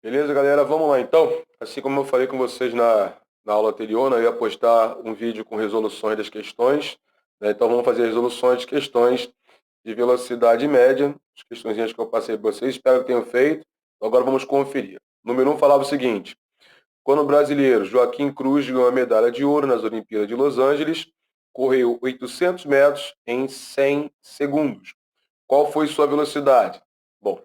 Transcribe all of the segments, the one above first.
Beleza, galera? Vamos lá então. Assim como eu falei com vocês na aula anterior, né, eu ia postar um vídeo com resoluções das questões, né? Então vamos fazer resoluções de questões de velocidade média, as questõezinhas que eu passei para vocês, espero que tenham feito. Então, agora vamos conferir. Número 1 falava o seguinte: quando o brasileiro Joaquim Cruz ganhou a medalha de ouro nas Olimpíadas de Los Angeles, correu 800 metros em 100 segundos. Qual foi sua velocidade? Bom,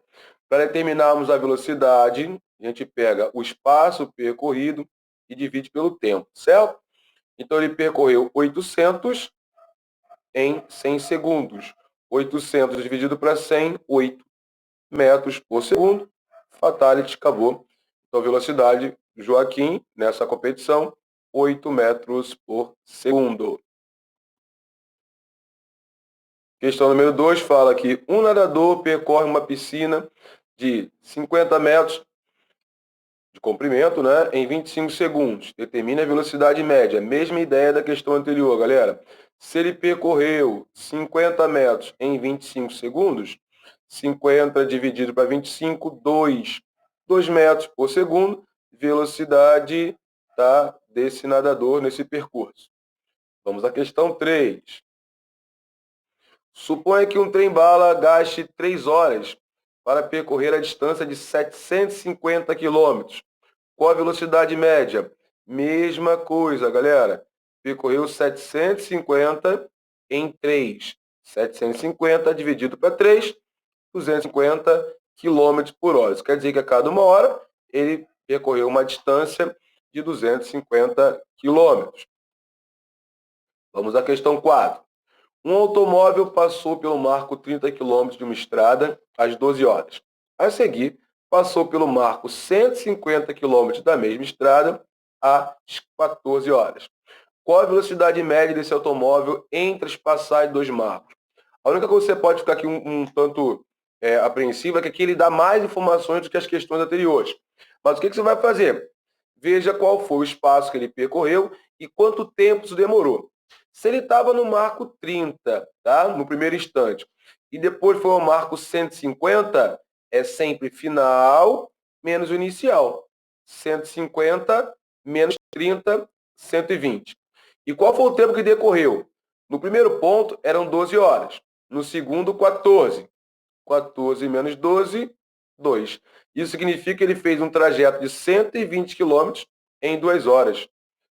para determinarmos a velocidade, a gente pega o espaço percorrido e divide pelo tempo, certo? Então, ele percorreu 800 em 100 segundos. 800 dividido para 100, 8 metros por segundo. Fatality, acabou. Então, velocidade, Joaquim, nessa competição, 8 metros por segundo. Questão número 2 fala que um nadador percorre uma piscina de 50 metros de comprimento, né, em 25 segundos. Determine a velocidade média. Mesma ideia da questão anterior, galera. Se ele percorreu 50 metros em 25 segundos, 50 dividido para 25, 2 metros por segundo, velocidade, tá, desse nadador nesse percurso. Vamos à questão 3. Suponha que um trem-bala gaste 3 horas para percorrer a distância de 750 quilômetros. Qual a velocidade média? Mesma coisa, galera. Percorreu 750 em 3. 750 dividido para 3, 250 quilômetros por hora. Isso quer dizer que a cada uma hora ele percorreu uma distância de 250 quilômetros. Vamos à questão 4. Um automóvel passou pelo marco 30 km de uma estrada às 12 horas. A seguir, passou pelo marco 150 km da mesma estrada às 14 horas. Qual a velocidade média desse automóvel entre as passagens dos marcos? A única coisa que você pode ficar aqui um tanto apreensivo é que aqui ele dá mais informações do que as questões anteriores. Mas o que você vai fazer? Veja qual foi o espaço que ele percorreu e quanto tempo isso demorou. Se ele estava no marco 30, tá? No primeiro instante, e depois foi ao marco 150, é sempre final menos o inicial. 150 menos 30, 120. E qual foi o tempo que decorreu? No primeiro ponto eram 12 horas. No segundo, 14. 14 menos 12, 2. Isso significa que ele fez um trajeto de 120 quilômetros em 2 horas.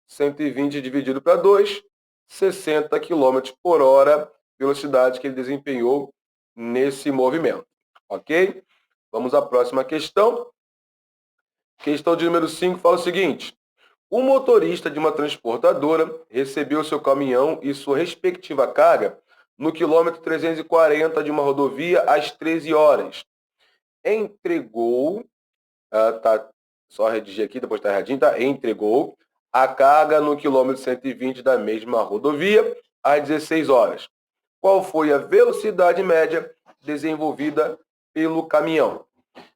120 dividido para 2, 60 km por hora, velocidade que ele desempenhou nesse movimento. Ok? Vamos à próxima questão. Questão de número 5 fala o seguinte: o motorista de uma transportadora recebeu seu caminhão e sua respectiva carga no quilômetro 340 de uma rodovia às 13 horas. Entregou, tá, só redigir aqui, depois está erradinho, tá? Entregou a carga no quilômetro 120 da mesma rodovia às 16 horas. Qual foi a velocidade média desenvolvida pelo caminhão?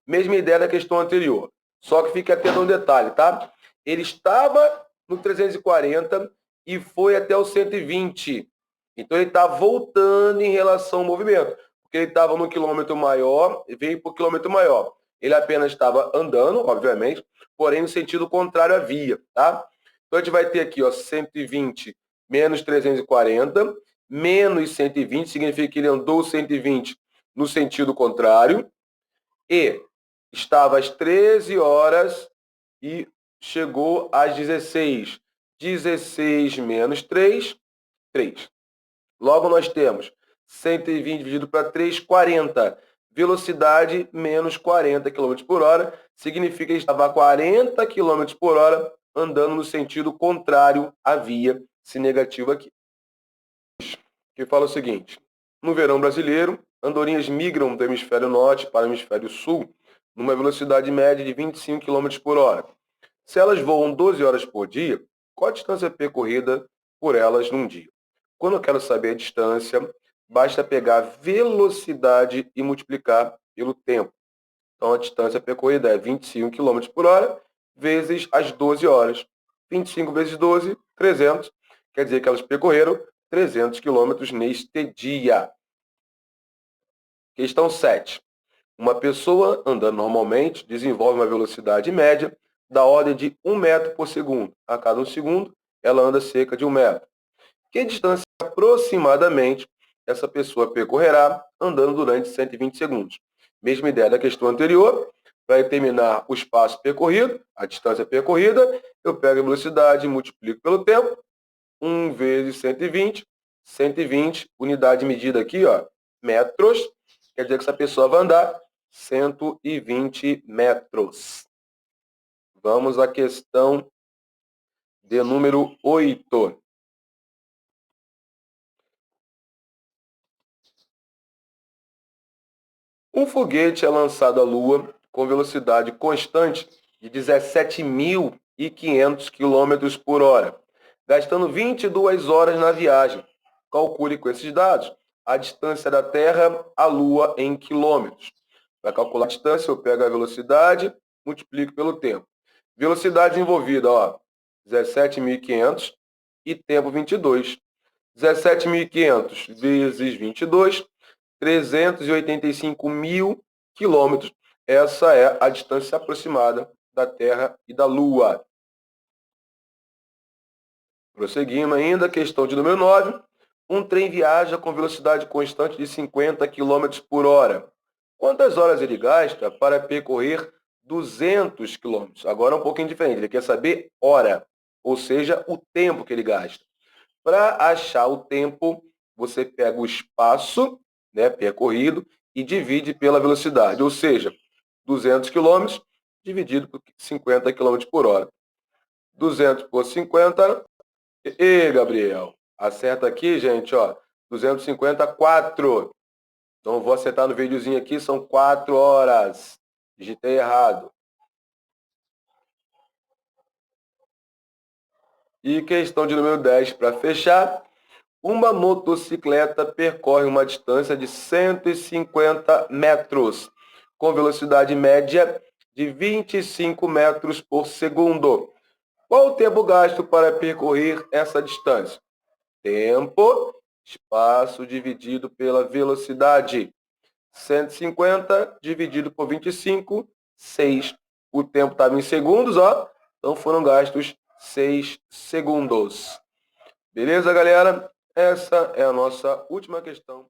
Mesma ideia da questão anterior, só que fique atento a um detalhe, tá? Ele estava no 340 e foi até o 120. Então ele está voltando em relação ao movimento, porque ele estava no quilômetro maior e veio para o quilômetro maior. Ele apenas estava andando, obviamente, porém no sentido contrário à via, tá? Então a gente vai ter aqui, ó, 120 menos 340, menos 120, significa que ele andou 120 no sentido contrário, e estava às 13 horas e chegou às 16. 16 menos 3, 3. Logo nós temos 120 dividido para 3, 40. Velocidade menos 40 km por hora, significa que ele estava a 40 km por hora andando no sentido contrário à via, se negativo aqui. Que fala o seguinte: no verão brasileiro, andorinhas migram do hemisfério norte para o hemisfério sul numa velocidade média de 25 km por hora. Se elas voam 12 horas por dia, qual a distância percorrida por elas num dia? Quando eu quero saber a distância, basta pegar a velocidade e multiplicar pelo tempo. Então, a distância percorrida é 25 km por hora vezes as 12 horas. 25 vezes 12, 300. Quer dizer que elas percorreram 300 quilômetros neste dia. Questão 7. Uma pessoa andando normalmente desenvolve uma velocidade média da ordem de 1 metro por segundo. A cada 1 segundo, ela anda cerca de 1 metro. Que distância aproximadamente essa pessoa percorrerá andando durante 120 segundos? Mesma ideia da questão anterior. Para determinar o espaço percorrido, a distância percorrida, eu pego a velocidade e multiplico pelo tempo. 1 vezes 120, 120, unidade medida aqui, ó, metros, quer dizer que essa pessoa vai andar 120 metros. Vamos à questão de número 8. Um foguete é lançado à Lua com velocidade constante de 17.500 km por hora, gastando 22 horas na viagem. Calcule com esses dados a distância da Terra à Lua em quilômetros. Para calcular a distância, eu pego a velocidade, multiplico pelo tempo. Velocidade envolvida, ó, 17.500 e tempo 22. 17.500 vezes 22, 385 mil quilômetros. Essa é a distância aproximada da Terra e da Lua. Prosseguindo ainda, questão de número 9. Um trem viaja com velocidade constante de 50 km por hora. Quantas horas ele gasta para percorrer 200 km? Agora é um pouquinho diferente, ele quer saber hora, ou seja, o tempo que ele gasta. Para achar o tempo, você pega o espaço, né, percorrido e divide pela velocidade, ou seja, 200 km dividido por 50 km por hora. 200 por 50. E Gabriel, acerta aqui, gente, ó, 250, 4. Então, vou acertar no videozinho aqui, são 4 horas. Digitei errado. E questão de número 10, para fechar. Uma motocicleta percorre uma distância de 150 metros, com velocidade média de 25 metros por segundo. Qual o tempo gasto para percorrer essa distância? Tempo, espaço dividido pela velocidade. 150 dividido por 25, 6. O tempo estava em segundos, ó. Então foram gastos 6 segundos. Beleza, galera? Essa é a nossa última questão.